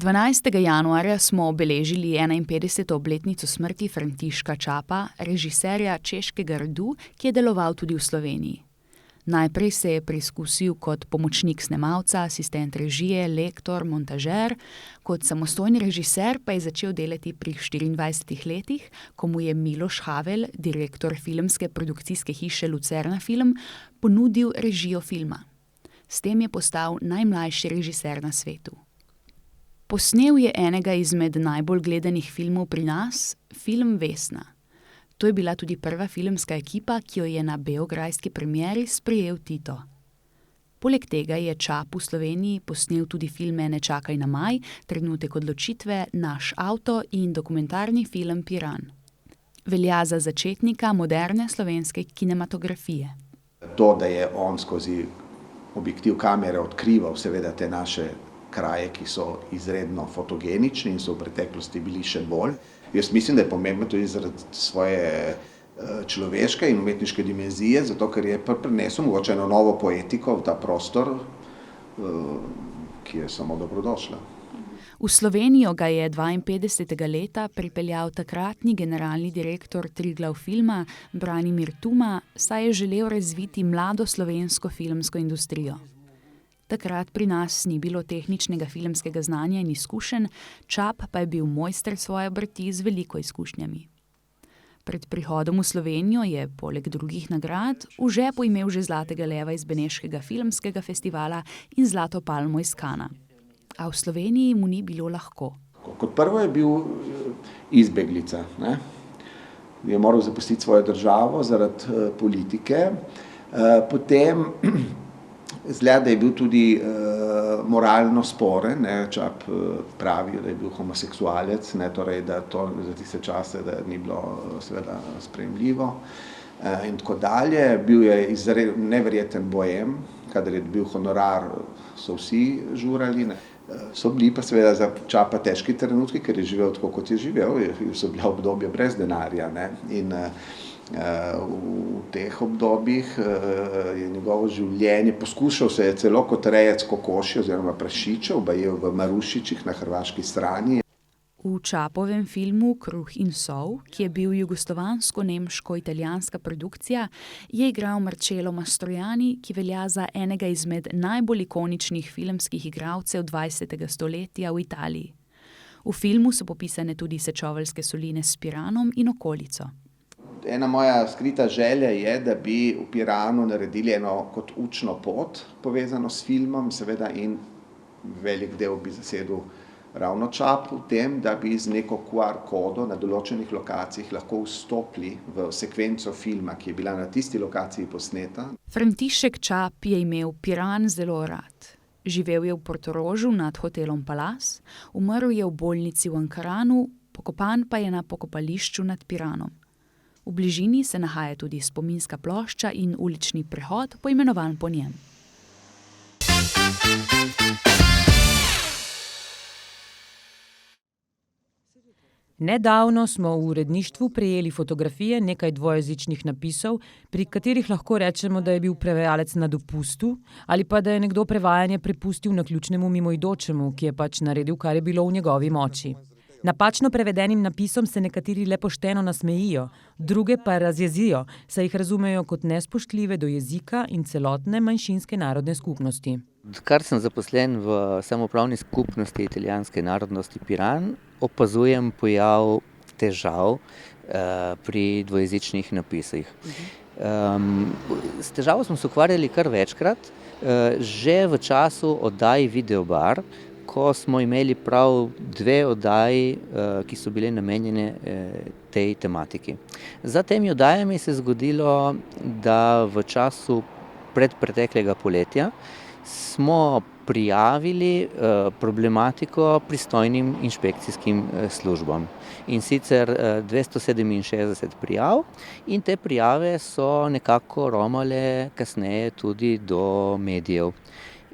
12. januarja smo obeležili 51. obletnico smrti Františka Čapa, režiserja češkega rodu, ki je deloval tudi v Sloveniji. Najprej se je preizkusil kot pomočnik snemalca, asistent režije, lektor, montažer, kot samostojni režiser pa je začel delati pri 24 letih, ko mu je Miloš Havel, direktor filmske produkcijske hiše Lucerna Film, ponudil režijo filma. S tem je postal najmlajši režiser na svetu. Posnel je enega izmed najbolj gledanih filmov pri nas, film Vesna. To je bila tudi prva filmska ekipa, ki jo je na beograjski premieri sprejel Tito. Poleg tega je Čap v Sloveniji posnel tudi filme Ne čakaj na maj, Trenutek odločitve, Naš avto in dokumentarni film Piran. Velja za začetnika moderne slovenske kinematografije. To, da je on skozi objektiv kamere odkrival seveda te naše kraje, ki so izredno fotogenični in so v preteklosti bili še bolj. Jaz mislim, da je pomembno tudi zaradi svoje človeške in umetniške dimenzije, zato ker je prinesel mogoče eno novo poetiko v ta prostor, ki je samo dobrodošla. V Slovenijo ga je 52. leta pripeljal takratni generalni direktor Triglav filma Branimir Tuma, saj je želel razviti mlado slovensko filmsko industrijo. Takrat pri nas ni bilo tehničnega filmskega znanja in izkušenj, Čap pa je bil mojster svoje obrti z veliko izkušnjami. Pred prihodom v Slovenijo je, poleg drugih nagrad, v žepu imel že Zlatega leva iz Beneškega filmskega festivala in Zlato palmo iz Kana. A v Sloveniji mu ni bilo lahko. Kot prvo je bil izbeglica, ne? Je moral zapustiti svojo državo zaradi politike, potem izgleda, da je bil tudi moralno sporen, ne? Čap pravi, da je bil homoseksualec, ne? Torej, da to za tiste čase da ni bilo seveda sprejemljivo in tako dalje. Bil je neverjeten boem, kadar je bil honorar, so vsi žurali, ne? So bili pa seveda za Čapa težki trenutki, ker je živel tako, kot je živel, so bila obdobja brez denarja, ne? In v teh obdobjih je njegovo življenje, poskušal se je celo kot rejec kokoši oziroma prašičev, baje v Marušičih na hrvaški strani. V Čapovem filmu Kruh in sol, ki je bil jugoslovansko-nemško-italijanska produkcija, je igral Marcello Mastroianni, ki velja za enega izmed najbolj ikoničnih filmskih igralcev 20. stoletja v Italiji. V filmu so popisane tudi Sečoveljske soline s Piranom in okolico. Ena moja skrita želja je, da bi v Piranu naredili eno kot učno pot, povezano s filmom, seveda in velik del bi zasedel ravno Čap v tem, da bi z neko QR kodo na določenih lokacijah lahko vstopili v sekvenco filma, ki je bila na tisti lokaciji posneta. František Čap je imel Piran zelo rad. Živel je v Portorožu nad hotelom Palace, umrl je v bolnici v Ankaranu, pokopan pa je na pokopališču nad Piranom. V bližini se nahaja tudi spominska plošča in ulični prehod, poimenovan po njem. Nedavno smo v uredništvu prejeli fotografije nekaj dvojezičnih napisov, pri katerih lahko rečemo, da je bil prevajalec na dopustu ali pa da je nekdo prevajanje prepustil naključnemu mimoidočemu, ki je pač naredil, kar je bilo v njegovi moči. Napačno prevedenim napisom se nekateri le pošteno nasmejijo, druge pa razjezijo, saj jih razumejo kot nespoštljive do jezika in celotne manjšinske narodne skupnosti. Odkar sem zaposlen v samoupravni skupnosti italijanske narodnosti Piran, opazujem pojav težav pri dvojezičnih napisih. S težavo smo se ukvarjali kar večkrat, že v času oddaji Videobar, ko smo imeli prav 2 oddaji, ki so bile namenjene tej tematiki. Za temi oddajami se je zgodilo, da v času predpreteklega poletja smo prijavili problematiko pristojnim inšpekcijskim službam. In sicer 267 prijav in te prijave so nekako romale kasneje tudi do medijev.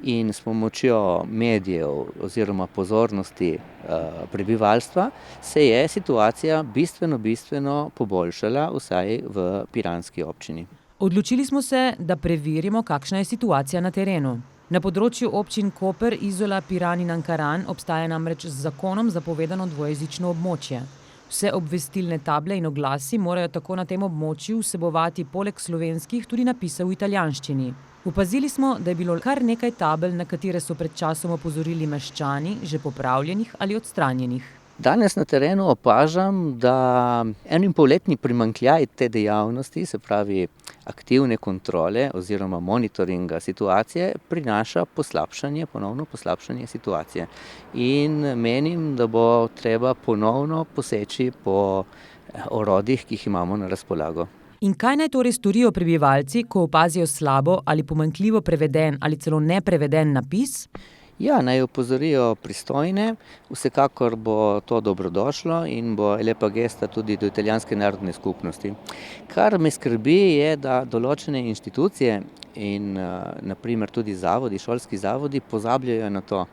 In s pomočjo medijev oziroma pozornosti prebivalstva se je situacija bistveno poboljšala, vsaj v piranski občini. Odločili smo se, da preverimo, kakšna je situacija na terenu. Na področju občin Koper, Izola, Piran in Ankaran obstaja namreč z zakonom zapovedano dvojezično območje. Vse obvestilne table in oglasi morajo tako na tem območju vsebovati poleg slovenskih tudi napise v italijanščini. Opazili smo, da je bilo kar nekaj tabel, na katere so pred časom opozorili meščani, že popravljenih ali odstranjenih. Danes na terenu opažam, da 1,5-letni primanjkljaj te dejavnosti, se pravi aktivne kontrole oziroma monitoringa situacije, prinaša ponovno poslabšanje situacije. In menim, da bo treba ponovno poseči po orodjih, ki jih imamo na razpolago. In kaj naj torej storijo prebivalci, ko opazijo slabo ali pomanjkljivo preveden ali celo nepreveden napis? Ja, naj opozorijo pristojne, vsekakor bo to dobrodošlo in bo lepa gesta tudi do italijanske narodne skupnosti. Kar me skrbi je, da določene inštitucije in naprimer tudi zavodi, šolski zavodi pozabljajo na to.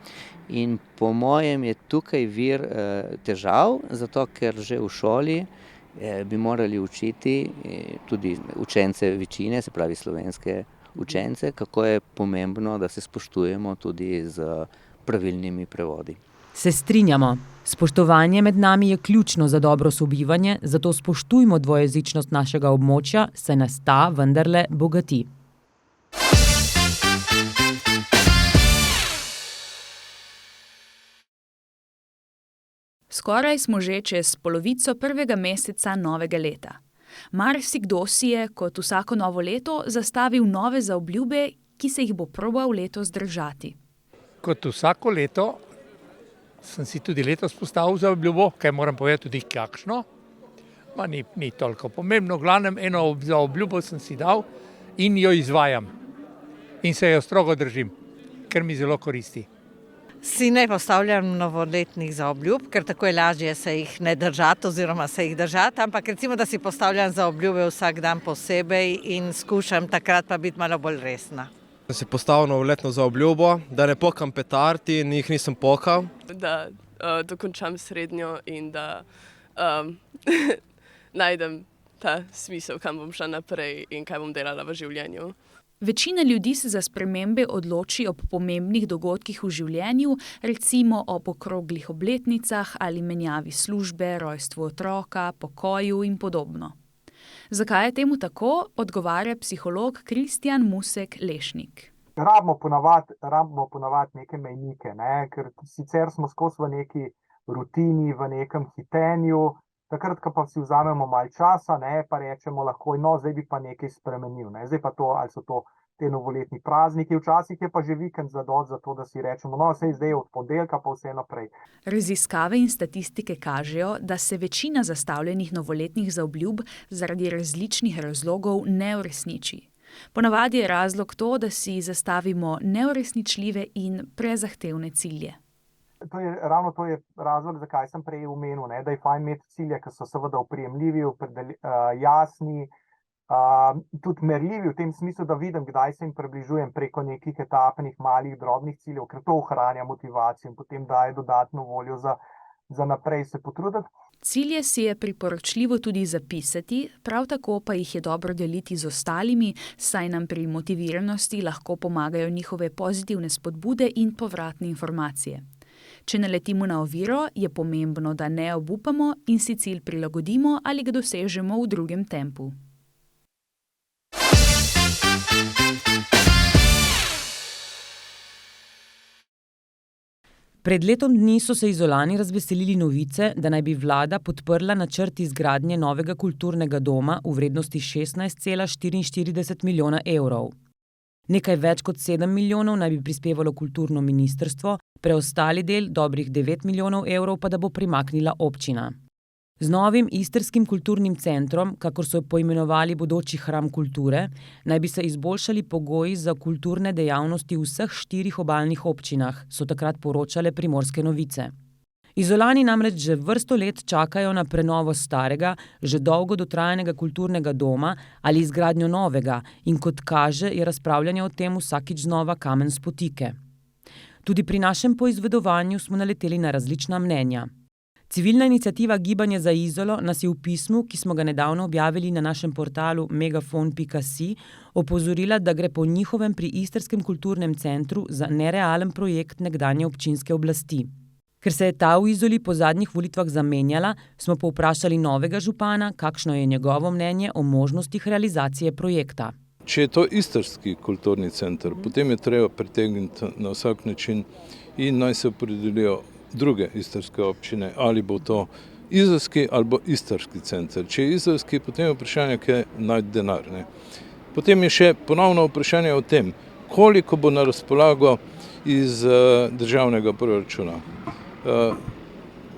In po mojem je tukaj vir težav, zato ker že v šoli bi morali učiti tudi učence večine, se pravi slovenske učence, kako je pomembno, da se spoštujemo tudi z pravilnimi prevodi. Se strinjamo. Spoštovanje med nami je ključno za dobro sobivanje, zato spoštujmo dvojezičnost našega območja, saj nas ta vendarle bogati. Skoraj smo že čez polovico prvega meseca novega leta. Marsikdo si je, kot vsako novo leto, zastavil nove zaobljube, ki se jih bo probal letos držati. Kot vsako leto sem si tudi letos postavil zaobljubo, kaj moram povedati tudi kakšno. Ni toliko pomembno, v glavnem eno zaobljubo sem si dal in jo izvajam. In se jo strogo držim, ker mi zelo koristi. Si ne postavljam novoletnih zaobljub, ker tako je lažje se jih ne držati oziroma se jih držati, ampak recimo, da si postavljam zaobljube vsak dan posebej in skušam takrat pa biti malo bolj resna. Sem si postavil novoletno zaobljubo, da ne pokam petard in jih nisem pokal. Da dokončam srednjo in da najdem ta smisel, kam bom šla naprej in kaj bom delala v življenju. Večina ljudi se za spremembe odloči ob pomembnih dogodkih v življenju, recimo ob okroglih obletnicah ali menjavi službe, rojstvu otroka, pokoju in podobno. Zakaj je temu tako, odgovarja psiholog Kristjan Musek Lešnik. Rabimo ponavadi neke mejnike, ker sicer smo skozi v neki rutini, v nekem hitenju. Takrat, ko pa si vzamemo malo časa, pa rečemo lahko, zdaj bi pa nekaj spremenil. Zdaj pa to, ali so to te novoletni prazniki, včasih je pa že vikend zadost za to, da si rečemo, saj zdaj od ponedeljka pa vse naprej. Raziskave in statistike kažejo, da se večina zastavljenih novoletnih zaobljub zaradi različnih razlogov ne uresniči. Ponavadi je razlog to, da si zastavimo neuresničljive in prezahtevne cilje. Ravno to je razlog, zakaj sem prej omenil, da je fajn imeti cilje, ki so seveda oprijemljivi, jasni, tudi merljivi v tem smislu, da vidim, kdaj se jim približujem preko nekih etapnih, malih, drobnih ciljev, ker to ohranja motivacijo in potem daje dodatno voljo za naprej se potruditi. Cilje si je priporočljivo tudi zapisati, prav tako pa jih je dobro deliti z ostalimi, saj nam pri motiviranosti lahko pomagajo njihove pozitivne spodbude in povratne informacije. Če naletimo na oviro, je pomembno, da ne obupamo in si cilj prilagodimo ali ga dosežemo v drugem tempu. Pred letom dni so se Izolani razveselili novice, da naj bi vlada podprla načrt izgradnje novega kulturnega doma v vrednosti 16,44 milijona evrov. Nekaj več kot 7 milijonov naj bi prispevalo kulturno ministrstvo, preostali del, dobrih 9 milijonov evrov, pa da bo primaknila občina. Z novim istrskim kulturnim centrom, kakor so poimenovali bodoči hram kulture, naj bi se izboljšali pogoji za kulturne dejavnosti v vseh 4 obalnih občinah, so takrat poročale Primorske novice. Izolani namreč že vrsto let čakajo na prenovo starega, že dolgo dotrajanega kulturnega doma ali izgradnjo novega in kot kaže, je razpravljanje o tem vsakič znova kamen spotike. Tudi pri našem poizvedovanju smo naleteli na različna mnenja. Civilna iniciativa Gibanje za Izolo nas je v pismu, ki smo ga nedavno objavili na našem portalu megafon.si, opozorila, da gre po njihovem pri Istrskem kulturnem centru za nerealen projekt nekdanje občinske oblasti. Ker se je ta v Izoli po zadnjih volitvah zamenjala, smo povprašali novega župana, kakšno je njegovo mnenje o možnostih realizacije projekta. Če je to istrski kulturni center, potem je treba pritegniti na vsak način in naj se opredelijo druge istrske občine, ali bo to izolski ali bo istrski center. Če je izolski, potem je vprašanje, kje najti denar. Ne? Potem je še ponovno vprašanje o tem, koliko bo na razpolago iz državnega proračuna.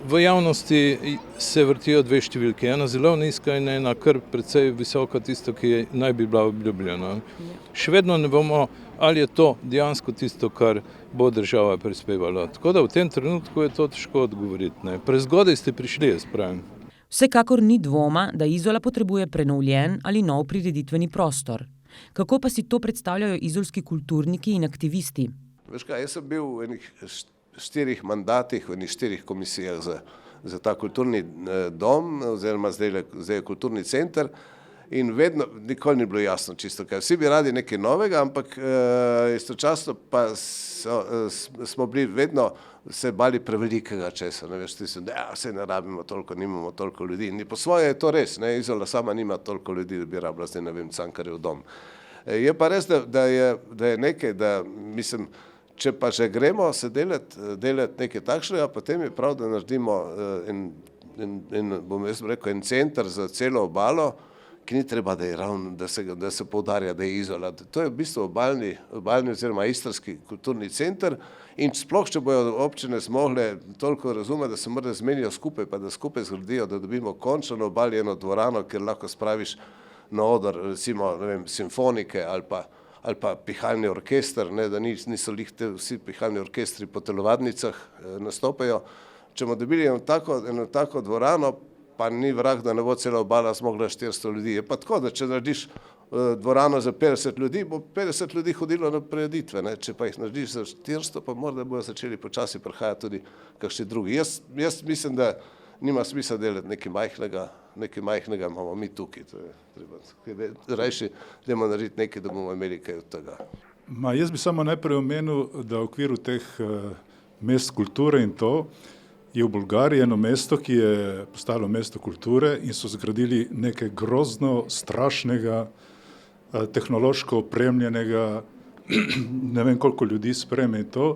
V javnosti se vrtijo dve številke, ena zelo nizka in ena kar precej visoka, tisto, ki naj bi bila obljubljena. Še vedno ne bomo, ali je to dejansko tisto, kar bo država prispevala. Tako da v tem trenutku je to težko odgovoriti. Ne. Prezgodaj ste prišli, jaz pravim. Vsekakor ni dvoma, da Izola potrebuje prenovljen ali nov prireditveni prostor. Kako pa si to predstavljajo izolski kulturniki in aktivisti? Veš kaj, jaz sem bil v enih 4 mandatih, v enih 4 komisijah za ta kulturni dom, oziroma zdaj je kulturni center, in vedno, nikoli ni bilo jasno čisto kaj. Vsi bi radi nekaj novega, ampak istočasno pa smo bili vedno se bali prevelikega česa, ne veš, vse ne rabimo toliko, nimamo toliko ljudi. In po svoje je to res, ne, Izola sama nima toliko ljudi, da bi rabila zdaj, ne vem, Cankarjev dom. Je pa res, da je nekaj, da mislim, če pa že gremo se delati nekaj takšnega, potem je prav, da naredimo bom jaz rekel, en center za celo obalo, ki ni treba, da je ravno, da se poudarja, da je Izola. To je v bistvu obalni oziroma istrski kulturni center in sploh, če bojo občine zmogle toliko razumeti, da se morajo zmenijo skupaj, pa da skupaj zgradijo, da dobimo končno na obali eno dvorano, kjer lahko spraviš na oder, recimo, ne vem, simfonike ali pa pihalni orkester, ne, da niso lih vsi pihalni orkestri po telovadnicah nastopajo. Če bomo dobili eno tako dvorano, pa ni vrag, da ne bo cela obala zmogla 400 ljudi. Je pa tako, da če narediš dvorano za 50 ljudi, bo 50 ljudi hodilo na prireditve, ne. Če pa jih narediš za 400, pa morda bojo začeli počasi prihajati tudi kakšni drugi. Jaz mislim, da nima smisla delati nekaj majhnega imamo mi tukaj. Rajši idemo narediti nekaj, da bomo imeli kaj od tega. Jaz bi samo najprej omenil, da v okviru teh mest kulture in to je v Bolgariji eno mesto, ki je postalo mesto kulture in so zgradili nekaj grozno, strašnega, tehnološko opremljenega, ne vem koliko ljudi sprejme to.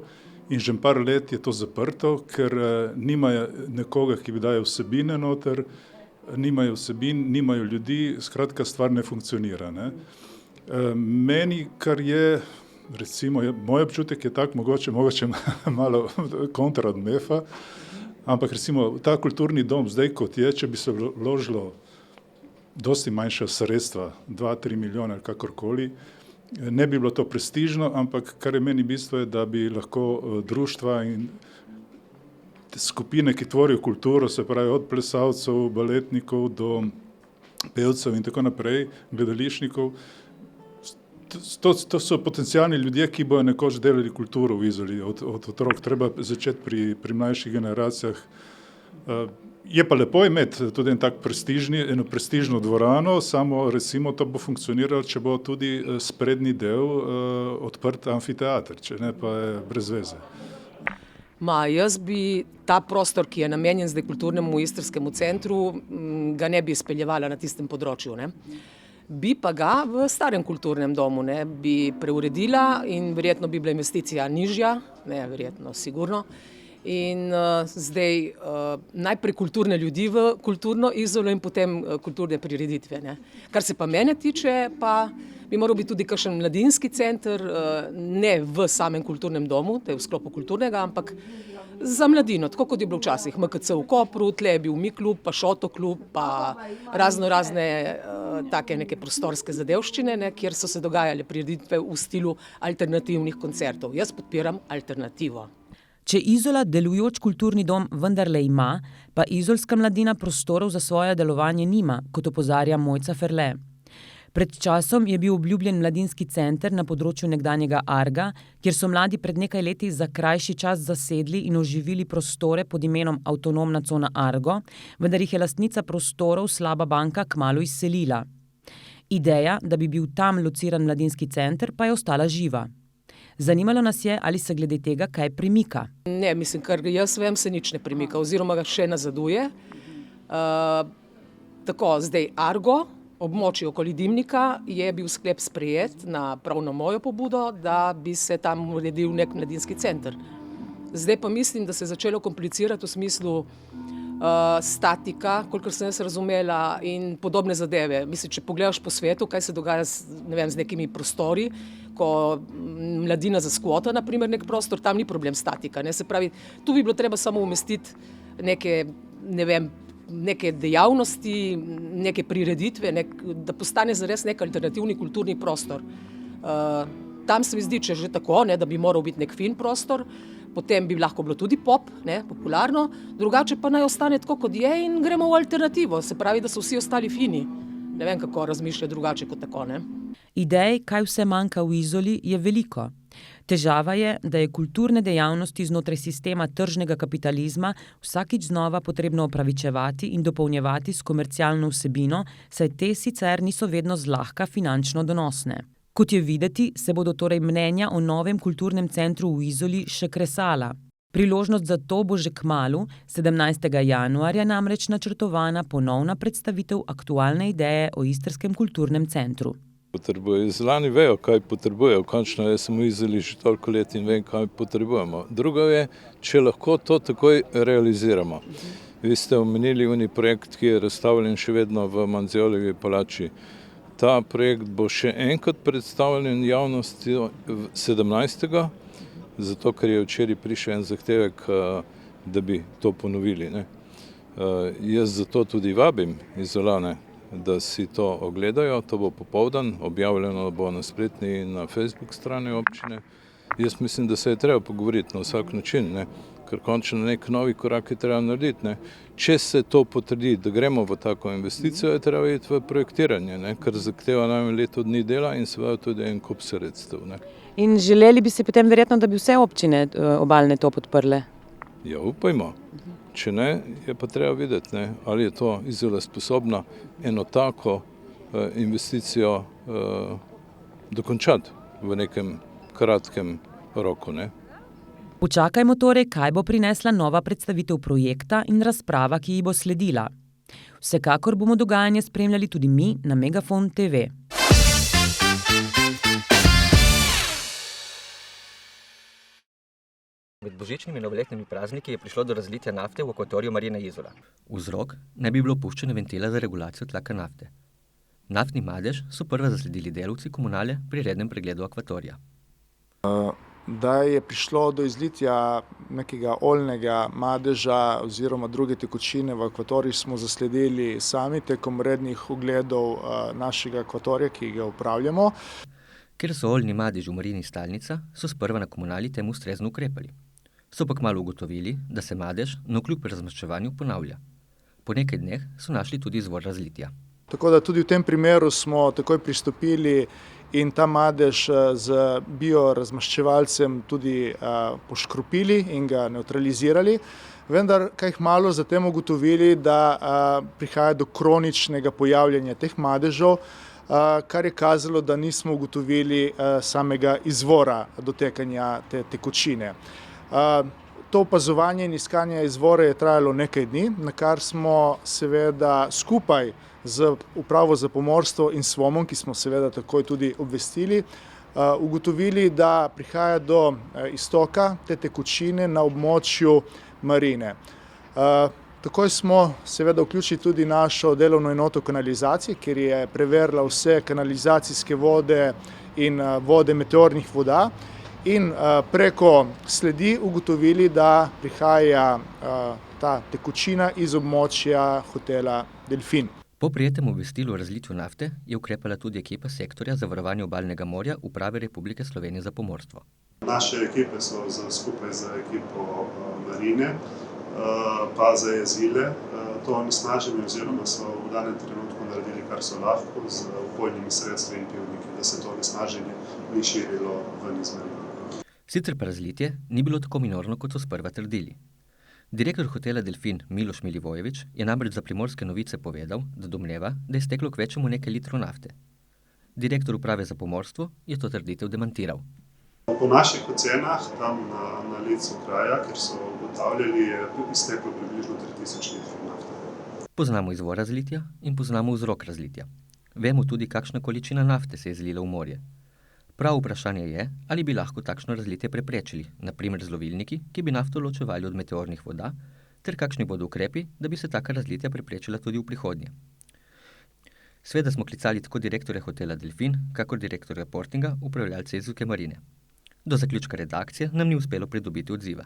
In že par let je to zaprto, ker nimajo nekoga, ki bi dajal vsebine noter, nimajo vsebin, nimajo ljudi, skratka stvar ne funkcionira. Ne. Meni, kar je, recimo, moj občutek je tak, mogoče malo kontra od MEF-a, ampak recimo ta kulturni dom zdaj kot je, če bi se vložilo dosti manjša sredstva, 2-3 milijona ali kakorkoli, ne bi bilo to prestižno, ampak kar je meni bistvo je, da bi lahko društva in skupine, ki tvorijo kulturo, se pravi od plesalcev, baletnikov do pevcev in tako naprej, gledališnikov, to so potencijalni ljudje, ki bojo nekoč delali kulturo v Izoli od otrok. Treba začeti pri mlajših generacijah. Je pa lepo imeti tudi eno prestižno dvorano, samo recimo to bo funkcioniralo, če bo tudi sprednji del odprt amfiteater, če ne pa je brez veze. Jaz bi ta prostor, ki je namenjen zdaj kulturnemu istrskemu centru, ga ne bi izpeljevala na tistem področju, ne. Bi pa ga v starem kulturnem domu, ne, bi preuredila in verjetno bi bila investicija nižja, ne, verjetno, sigurno. In zdaj najprej kulturne ljudi v kulturno Izolo in potem kulturne prireditve, ne. Kar se pa mene tiče, pa bi moral biti tudi kakšen mladinski center, ne v samem kulturnem domu, to je v sklopu kulturnega, ampak za mladino, tako kot je bilo včasih. MKC v Kopru, tle je bil Mi klub, pa Šoto klub, pa razne take neke prostorske zadevščine, ne, kjer so se dogajale prireditve v stilu alternativnih koncertov. Jaz podpiram alternativo. Če Izola delujoč kulturni dom vendarle ima, pa izolska mladina prostorov za svoje delovanje nima, kot opozarja Mojca Ferle. Pred časom je bil obljubljen mladinski center na področju nekdanjega Arga, kjer so mladi pred nekaj leti za krajši čas zasedli in oživili prostore pod imenom Avtonomna cona Argo, vendar jih je lastnica prostorov slaba banka kmalu izselila. Ideja, da bi bil tam lociran mladinski center, pa je ostala živa. Zanimalo nas je, ali se glede tega kaj premika. Ne, mislim, kar jaz vem, se nič ne premika oziroma ga še nazaduje. Tako, zdaj Argo, območje okoli Dimnika, je bil sklep sprejet prav na mojo pobudo, da bi se tam uredil nek mladinski center. Zdaj pa mislim, da se je začelo komplicirati v smislu statika, kolikor sem jaz razumela, in podobne zadeve. Mislim, če pogledaš po svetu, kaj se dogaja z nekimi prostori, ko mladina zaskvota, na primer, nek prostor, tam ni problem statika. Ne? Se pravi, tu bi bilo treba samo umestiti neke dejavnosti, neke prireditve, da postane zares nek alternativni kulturni prostor. Tam se mi zdi, če že tako, da bi moral biti nek fin prostor, potem bi lahko bilo tudi pop, popularno, drugače pa naj ostane tako, kot je in gremo v alternativo. Se pravi, da so vsi ostali fini. Ne vem, kako razmišlja drugače kot tako, ne? Idej, kaj vse manjka v Izoli, je veliko. Težava je, da je kulturne dejavnosti znotraj sistema tržnega kapitalizma vsakič znova potrebno opravičevati in dopolnjevati s komercialno vsebino, saj te sicer niso vedno zlahka finančno donosne. Kot je videti, se bodo torej mnenja o novem kulturnem centru v Izoli še kresala. Priložnost za to bo že kmalu, 17. januarja namreč načrtovana ponovna predstavitev aktualne ideje o istrskem kulturnem centru. Potrebujejo. Izolani vejo, kaj potrebujejo. Končno jaz sem v Izoli že toliko let in vem, kaj potrebujemo. Drugo je, če lahko to takoj realiziramo. Vi ste omenili oni projekt, ki je razstavljen še vedno v Manziolijevi palači. Ta projekt bo še enkrat predstavljen javnosti 17. Zato, ker je včeraj prišel en zahtevek, da bi to ponovili. Jaz zato tudi vabim Izolane, da si to ogledajo. To bo popoldan, objavljeno bo na spletni in na Facebook strani občine. Jaz mislim, da se je treba pogovoriti na vsak način, ker končno nek novi korak je treba narediti. Če se to potrdi, da gremo v tako investicijo, je treba iti v projektiranje, ker zahteva najmanj leto dni dela in seveda tudi en kup sredstev. In želeli bi se potem verjetno, da bi vse občine obalne to podprle? Ja, upajmo. Če ne, je pa treba videti, ali je to Izola sposobna eno tako investicijo dokončati v nekem kratkem roku. Počakajmo torej, kaj bo prinesla nova predstavitev projekta in razprava, ki ji bo sledila. Vsekakor bomo dogajanje spremljali tudi mi na Megafon TV. Med božičnimi in novoletnimi prazniki je prišlo do razlitja nafte v akvatoriju Marine Izola. Vzrok naj bi bilo puščanje ventila za regulacijo tlaka nafte. Naftni madež so prva zasledili delavci komunale pri rednem pregledu akvatorija. Da je prišlo do izlitja nekega oljnega madeža oziroma druge tekočine v akvatoriju, smo zasledili sami tekom rednih ogledov našega akvatorija, ki ga upravljamo. Ker so oljni madeži v marini stalnica, so sprva na komunali temu ustrezno ukrepali. So pa kmalu ugotovili, da se madež navkljub razmaščevanju ponavlja. Po nekaj dneh so našli tudi izvor razlitja. Tako da tudi v tem primeru smo takoj pristopili in ta madež z biorazmaščevalcem tudi poškropili in ga nevtralizirali, vendar kaj malo zatem ugotovili, da prihaja do kroničnega pojavljanja teh madežev, kar je kazalo, da nismo ugotovili samega izvora dotekanja te tekočine. To opazovanje in iskanje izvora je trajalo nekaj dni, na kar smo seveda skupaj z Upravo za pomorstvo in SVOM-om, ki smo seveda takoj tudi obvestili, ugotovili, da prihaja do iztoka te tekočine na območju marine. Takoj smo seveda vključili tudi našo delovno enoto kanalizacije, kjer je preverila vse kanalizacijske vode in vode meteornih voda in preko sledi ugotovili, da prihaja ta tekočina iz območja hotela Delfin. Po prijetem obvestilu o razlitju nafte je ukrepala tudi ekipa sektorja za varovanje obalnega morja Uprave Republike Slovenije za pomorstvo. Naše ekipe so skupaj z ekipo Marine pa za jezile to onesnaženje oziroma so v danem trenutku naredili, kar so lahko z vpojnimi sredstvi in pivniki, da se to onesnaženje ni širilo ven iz Marina. Sicer pa razlitje ni bilo tako minorno, kot so sprva trdili. Direktor hotela Delfin Miloš Milivojevič je namreč za Primorske novice povedal, da domneva, da je steklo kvečjemu nekaj litrov nafte. Direktor uprave za pomorstvo je to trditev demantiral. Po naših ocenah, tam na licu kraja, kjer so ugotavljali, je izteklo približno 3000 litrov nafte. Poznamo izvor razlitja in poznamo vzrok razlitja. Vemo tudi, kakšna količina nafte se je zlila v morje. Prav vprašanje je, ali bi lahko takšno razlitje preprečili, na primer z lovilniki, ki bi nafto ločevali od meteornih voda, ter kakšni bodo ukrepi, da bi se taka razlitja preprečila tudi v prihodnje. Sveda smo klicali tako direktorja hotela Delfin, kakor direktorja Portinga, upravljalce Izolske marine. Do zaključka redakcije nam ni uspelo pridobiti odziva.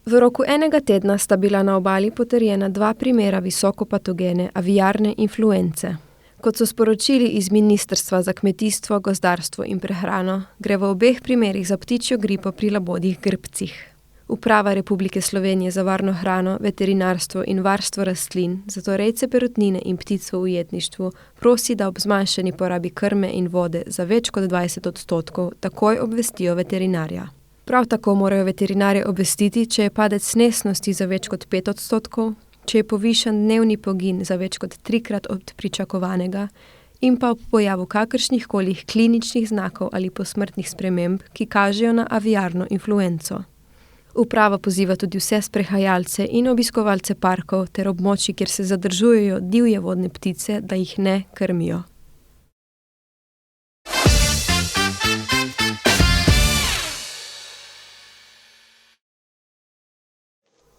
V roku enega tedna sta bila na obali potrjena 2 primera visokopatogene aviarne influence. Kot so sporočili iz Ministrstva za kmetijstvo, gozdarstvo in prehrano, gre v obeh primerih za ptičjo gripo pri labodjih grbcih. Uprava Republike Slovenije za varno hrano, veterinarstvo in varstvo rastlin, zato rejce perutnine in ptic v ujetništvu, prosi, da ob zmanjšani porabi krme in vode za več kot 20% takoj obvestijo veterinarja. Prav tako morajo veterinarje obvestiti, če je padec nesnosti za več kot 5%, če je povišan dnevni pogin za več kot 3-krat od pričakovanega in pa ob pojavu kakršnihkoli kliničnih znakov ali posmrtnih sprememb, ki kažejo na aviarno influenco. Uprava poziva tudi vse sprehajalce in obiskovalce parkov ter območij, kjer se zadržujejo divje vodne ptice, da jih ne krmijo.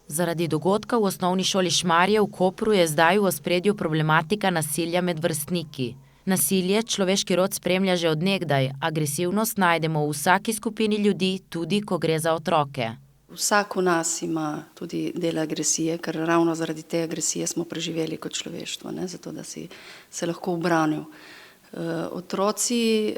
Zaradi dogodka v osnovni šoli Šmarje v Kopru je zdaj v ospredju problematika nasilja med vrstniki. Nasilje človeški rod spremlja že od nekdaj, agresivnost najdemo v vsaki skupini ljudi, tudi ko gre za otroke. Vsak v nas ima tudi del agresije, ker ravno zaradi te agresije smo preživeli kot človeštvo, zato da si se lahko ubranil. Otroci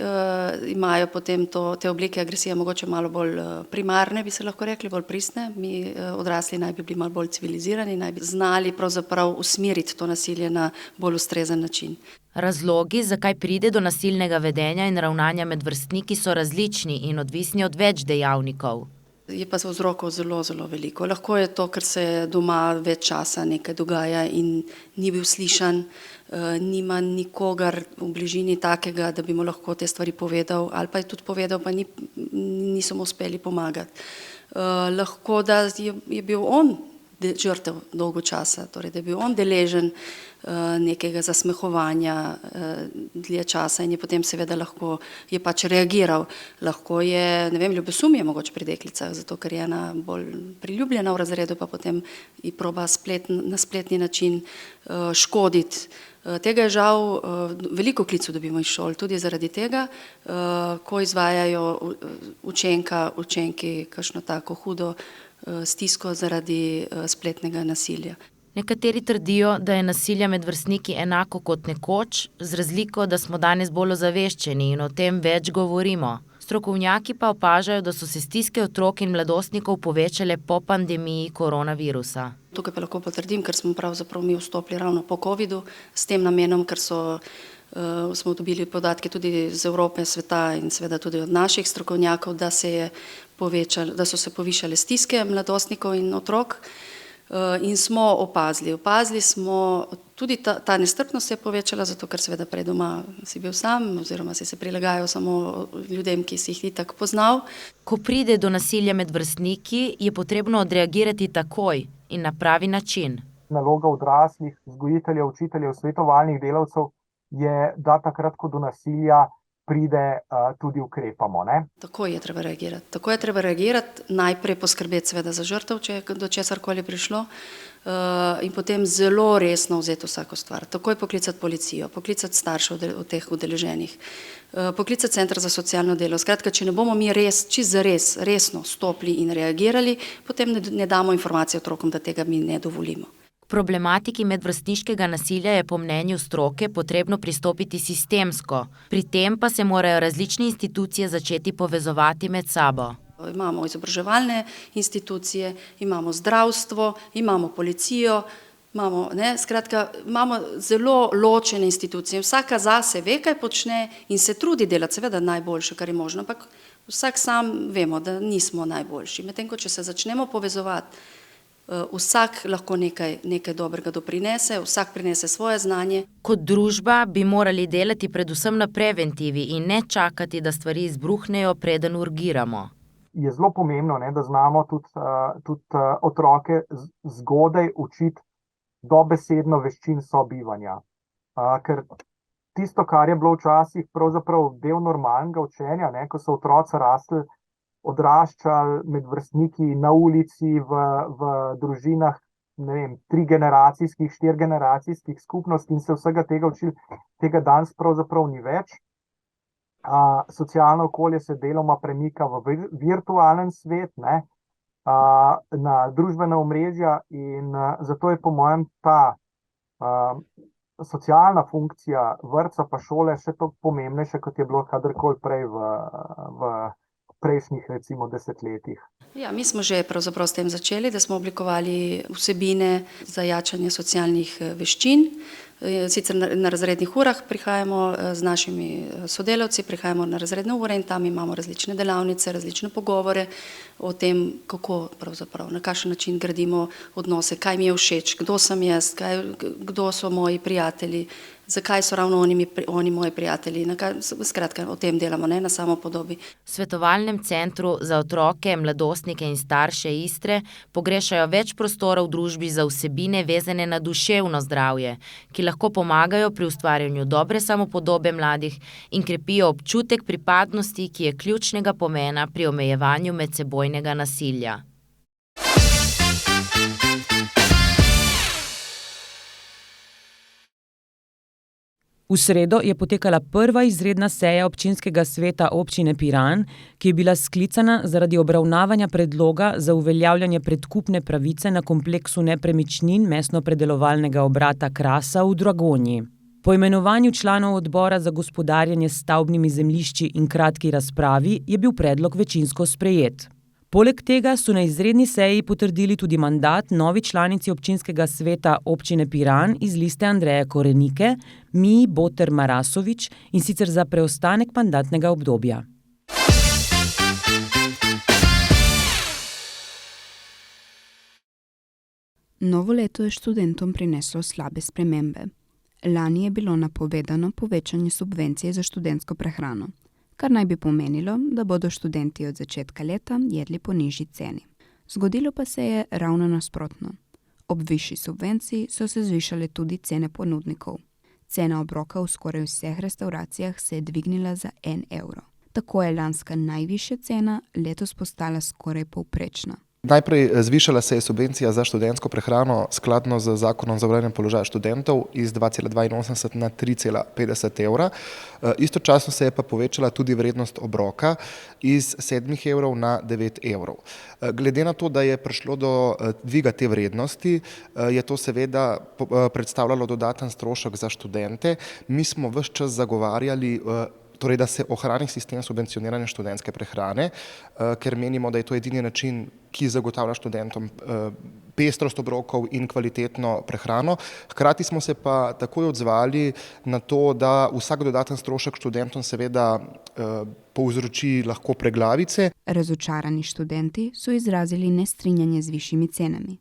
imajo potem te oblike agresije mogoče malo bolj primarne, bi se lahko rekli, bolj pristne. Mi odrasli naj bi bili malo bolj civilizirani, naj bi znali pravzaprav usmeriti to nasilje na bolj ustrezen način. Razlogi, zakaj pride do nasilnega vedenja in ravnanja med vrstniki, so različni in odvisni od več dejavnikov. Je pa vzrokov zelo, zelo veliko. Lahko je to, ker se doma več časa nekaj dogaja in ni bil slišan, nima nikogar v bližini takega, da bi mu lahko te stvari povedal, ali pa je tudi povedal, pa niso mu uspeli pomagati. Lahko, da je bil on žrtev dolgo časa, torej da je bil on deležen nekega zasmehovanja dlje časa in je potem seveda lahko je pač reagiral. Lahko je, ne vem, ljubosumje mogoče pri deklicah, zato ker je ena bolj priljubljena v razredu, pa potem ji proba na spletni način škoditi. Tega je žal veliko klicev dobimo iz šol, tudi zaradi tega, ko izvajajo učenki kakšno tako hudo stisko zaradi spletnega nasilja. Nekateri trdijo, da je nasilje med vrstniki enako kot nekoč, z razliko, da smo danes bolj ozaveščeni in o tem več govorimo. Strokovnjaki pa opažajo, da so se stiske otrok in mladostnikov povečale po pandemiji koronavirusa. Tukaj pa lahko potrdim, ker smo pravzaprav mi vstopili ravno po covidu, s tem namenom, ker smo dobili podatke tudi iz Evrope, sveta in seveda tudi od naših strokovnjakov, da so se povišale stiske mladostnikov in otrok. In smo opazili smo, tudi ta nestrpnost se je povečala, zato ker seveda prej doma si bil sam oziroma si se prilagajal samo ljudem, ki si jih itak poznal. Ko pride do nasilja med vrstniki, je potrebno odreagirati takoj in na pravi način. Naloga odraslih, vzgojiteljev, učiteljev, svetovalnih delavcev je, da takrat, ko do nasilja pride, tudi ukrepamo. Takoj je treba reagirati, najprej poskrbeti seveda za žrtev, če je do česarkoli prišlo, in potem zelo resno vzeti vsako stvar. Takoj poklicati policijo, poklicati starše od teh udeleženih, poklicati center za socialno delo. Skratka, če ne bomo mi resno stopili in reagirali, potem ne damo informacije otrokom, da tega mi ne dovolimo. problematiki medvrstniškega nasilja je po mnenju stroke potrebno pristopiti sistemsko, pri tem pa se morajo različne institucije začeti povezovati med sabo. Imamo izobraževalne institucije, imamo zdravstvo, imamo policijo, imamo zelo ločene institucije. Vsaka zase ve, kaj počne in se trudi delati, seveda najboljše, kar je možno, ampak vsak sam vemo, da nismo najboljši. Medtem ko če se začnemo povezovati, vsak lahko nekaj dobrega doprinese, vsak prinese svoje znanje. Kot družba bi morali delati predvsem na preventivi in ne čakati, da stvari izbruhnejo, preden urgiramo. Je zelo pomembno, da znamo tudi otroke zgodaj učiti dobesedno veščin sobivanja. Ker tisto, kar je bilo včasih pravzaprav del normalnega učenja, ko so otroci rasli, odraščali med vrstniki na ulici, v družinah, 3-generacijskih, 4-generacijskih skupnosti in se vsega tega učili, tega danes pravzaprav ni več. Socialno okolje se deloma premika v virtualen svet, na družbena omrežja in zato je po mojem ta socialna funkcija vrtca pa šole še toliko pomembnejša, kot je bilo kadarkoli prej v prejšnjih, recimo, desetletjih. Ja, mi smo že pravzaprav s tem začeli, da smo oblikovali vsebine za jačanje socialnih veščin. Sicer na razrednih urah prihajamo z našimi sodelavci, prihajamo na razredne ure in tam imamo različne delavnice, različne pogovore o tem, kako pravzaprav, na kakšen način gradimo odnose, kaj mi je všeč, kdo sem jaz, kdo so moji prijatelji, zakaj so ravno oni moji prijatelji. Skratka, o tem delamo, na samopodobi. V Svetovalnem centru za otroke, mladostnike in starše Istre pogrešajo več prostorov v družbi za vsebine vezane na duševno zdravje, ki lahko pomagajo pri ustvarjanju dobre samopodobe mladih in krepijo občutek pripadnosti, ki je ključnega pomena pri omejevanju medsebojnega nasilja. V sredo je potekala prva izredna seja občinskega sveta občine Piran, ki je bila sklicana zaradi obravnavanja predloga za uveljavljanje predkupne pravice na kompleksu nepremičnin mesno-predelovalnega obrata Krasa v Dragonji. Po imenovanju članov odbora za gospodarjenje s stavbnimi zemljišči in kratki razpravi je bil predlog večinsko sprejet. Poleg tega so na izredni seji potrdili tudi mandat novi članici občinskega sveta občine Piran iz liste Andreje Korenike, Miji Boter Marasovič, in sicer za preostanek mandatnega obdobja. Novo leto je študentom prineslo slabe spremembe. Lani je bilo napovedano povečanje subvencije za študentsko prehrano, kar naj bi pomenilo, da bodo študenti od začetka leta jedli po nižji ceni. Zgodilo pa se je ravno nasprotno. Ob višji subvenciji so se zvišale tudi cene ponudnikov. Cena obroka v skoraj vseh restavracijah se je dvignila za 1 evro. Tako je lanska najvišja cena letos postala skoraj povprečna. Najprej zvišala se je subvencija za študentsko prehrano skladno z zakonom za urejanje položaja študentov iz 2,82 na 3,50 evra. Istočasno se je pa povečala tudi vrednost obroka iz 7 evrov na 9 evrov. Glede na to, da je prišlo do dviga te vrednosti, je to seveda predstavljalo dodaten strošek za študente. Mi smo ves čas zagovarjali, torej, da se ohrani sistem subvencioniranja študentske prehrane, ker menimo, da je to edini način, ki zagotavlja študentom pestrost obrokov in kvalitetno prehrano. Hkrati smo se pa takoj odzvali na to, da vsak dodaten strošek študentom seveda povzroči lahko preglavice. Razočarani študenti so izrazili nestrinjanje z višjimi cenami.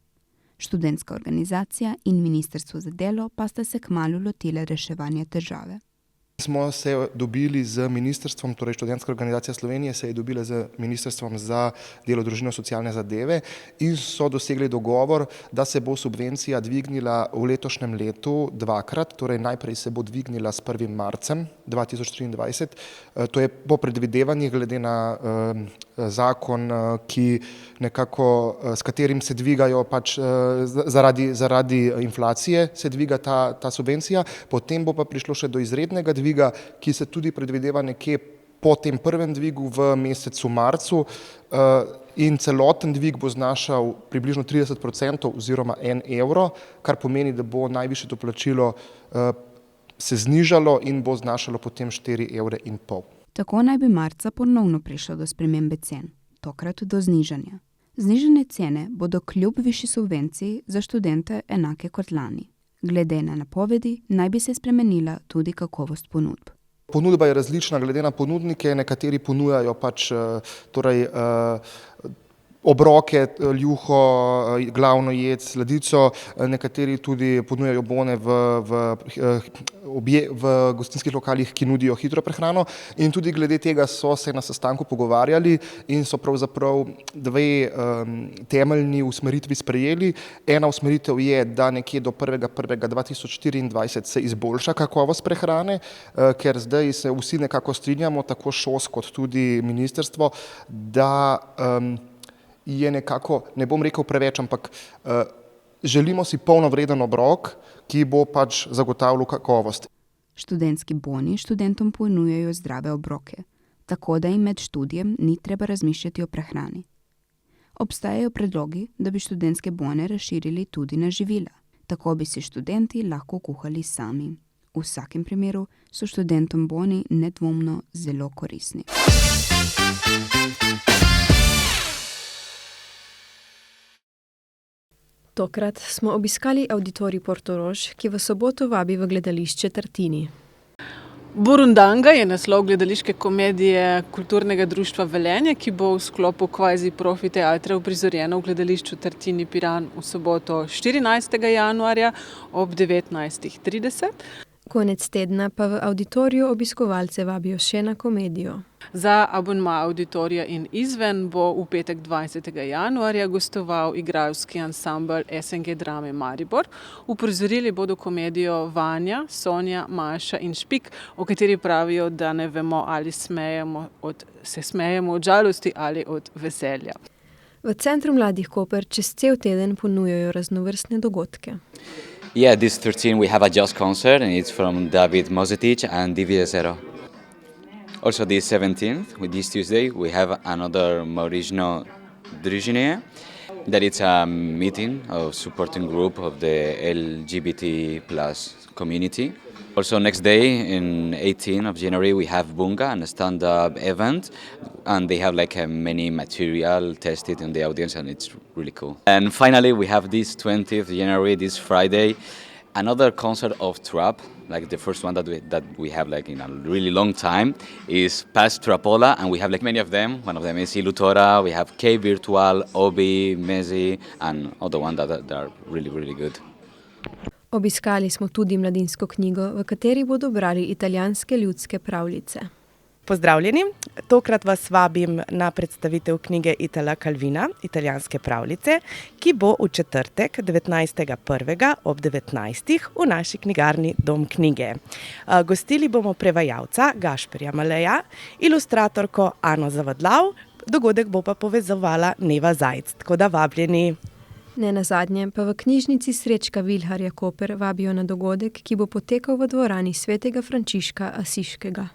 Študentska organizacija in Ministrstvo za delo pa sta se kmalu lotile reševanja težave. Smo se dobili z ministrstvom, torej Študentska organizacija Slovenije se je dobila z Ministrstvom za delo, družino, socialne zadeve in so dosegli dogovor, da se bo subvencija dvignila v letošnjem letu dvakrat, torej najprej se bo dvignila s 1. marcem 2023, to je po predvidevanjih glede na zakon, ki nekako, s katerim se dvigajo pač zaradi inflacije se dviga ta subvencija, potem bo pa prišlo še do izrednega dviga, ki se tudi predvideva nekje po tem prvem dvigu v mesecu marcu in celoten dvig bo znašal približno 30% oziroma 1 evro, kar pomeni, da bo najvišje doplačilo se znižalo in bo znašalo potem 4,5 evra. Tako naj bi marca ponovno prišlo do spremembe cen, tokrat do znižanja. Znižane cene bodo kljub višji subvenciji za študente enake kot lani. Glede na napovedi naj bi se spremenila tudi kakovost ponudb. Ponudba je različna glede na ponudnike, nekateri ponujajo obroke, juho, glavno jed, sladico, nekateri tudi ponujajo bone v gostinskih lokalih, ki nudijo hitro prehrano, in tudi glede tega so se na sestanku pogovarjali in so pravzaprav dve temeljni usmeritvi sprejeli. Ena usmeritev je, da nekje do 1.1.2024 se izboljša kakovost prehrane, ker zdaj se vsi nekako strinjamo, tako ŠOS kot tudi ministrstvo, da je nekako, ne bom rekel preveč, ampak želimo si polnovreden obrok, ki bo pač zagotavljal kakovost. Študentski boni študentom ponujajo zdrave obroke, tako da jim med študijem ni treba razmišljati o prehrani. Obstajajo predlogi, da bi študentske bone razširili tudi na živila, tako bi si študenti lahko kuhali sami. V vsakem primeru so študentom boni nedvomno zelo koristni. Tokrat smo obiskali Avditorij Portorož, ki v soboto vabi v gledališče Tartini. Burundanga je naslov gledališke komedije Kulturnega društva Velenje, ki bo v sklopu kvazi profi teatra uprizorjena v gledališču Tartini Piran v soboto 14. januarja ob 19.30. Konec tedna pa v Avditoriju obiskovalce vabijo še na komedijo. Za abonma Avditorija in izven bo v petek 20. januarja gostoval igralski ansambel SNG Drame Maribor. Uprizorili bodo komedijo Vanja, Sonja, Maša in Špik, o kateri pravijo, da ne vemo, ali se smejemo od žalosti ali od veselja. V Centru mladih Koper čez cel teden ponujajo raznovrstne dogodke. Yeah, this 13 we have a jazz concert and it's from David Mozetic and Divide Zero. Also this 17th, with this Tuesday, we have another Mauricio Drigine, that it's a meeting of supporting group of the LGBT plus community. Also next day, in 18th of January, we have Bunga and a stand-up event, and they have many material tested in the audience, and it's really cool. And finally, we have this 20th January, this Friday, another concert of trap, like the first one that we have in a really long time, is Past Trapola, and we have many of them. One of them is Ilutora, we have K Virtual, Obi, Mezi, and other ones that are really, really good. Obiskali smo tudi mladinsko knjigo, v kateri bodo brali italijanske ljudske pravljice. Pozdravljeni, tokrat vas vabim na predstavitev knjige Itala Calvina, italijanske pravljice, ki bo v četrtek 19.1. ob 19. v naši knjigarni Dom knjige. Gostili bomo prevajalca Gašperja Maleja, ilustratorko Ano Zavadlav, dogodek bo pa povezovala Neva Zajc, tako da vabljeni. Nenazadnje pa v knjižnici Srečka Vilharja Koper vabijo na dogodek, ki bo potekal v dvorani svetega Frančiška Asiškega.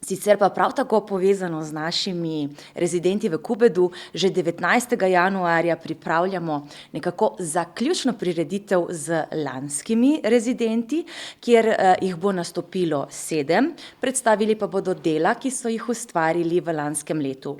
Sicer pa prav tako povezano z našimi rezidenti v Kubedu, že 19. januarja pripravljamo nekako zaključno prireditev z lanskimi rezidenti, kjer jih bo nastopilo 7, predstavili pa bodo dela, ki so jih ustvarili v lanskem letu.